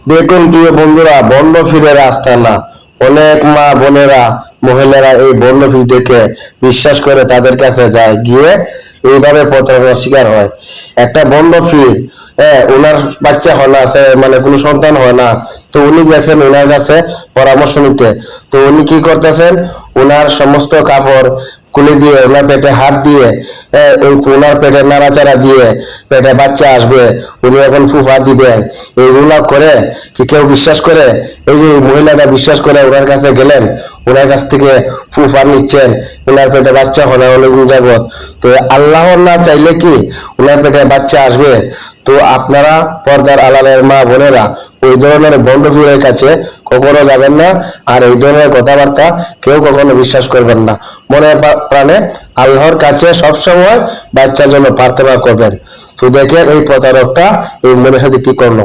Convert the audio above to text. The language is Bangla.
দেখুন প্রিয় বন্ধুরা, বন্ড ফিরে রাস্তা না। অনেক মা বোনেরা মহিলারা এই বন্ড ফির দেখে বিশ্বাস করে তাদের কাছে যায়, গিয়ে এইভাবে প্রতারণার শিকার হয়। একটা বন্ড ফির, ওনার বাচ্চা হয় না, মানে কোনো সন্তান হয় না, তো উনি গেছেন ওনার কাছে পরামর্শ নিতে। তো উনি কি করতেছেন, ওনার সমস্ত কাপড় খুলে দিয়ে, ওনার পেটে হাত দিয়ে, ওনার পেটে নাড়াচাড়া দিয়ে পেটে বাচ্চা আসবে, উনি এখন ফুফা দিবেন, এইগুলা করে কি কেউ বিশ্বাস করে? এই যে মহিলাটা বিশ্বাস করে ওনার কাছে গেলেন, ওনার কাছ থেকে ফুফা নিচ্ছেন, ওনার পেটে বাচ্চা হয় না অনেকদিন যাবত। তো আল্লাহ না চাইলে কি ওনার পেটে বাচ্চা আসবে? তো আপনারা পর্দার আড়ালের মা বোনেরা ওই ধরনের বন্ডফিরের কাছে কখনো যাবেন না, আর এই ধরনের কথাবার্তা কেউ কখনো বিশ্বাস করবেন না। মনে প্রাণে আল্লাহর কাছে সবসময় বাচ্চার জন্য প্রার্থনা করবেন। তো দেখেন এই প্রতারকটা এই মনের সাথে কি করলো।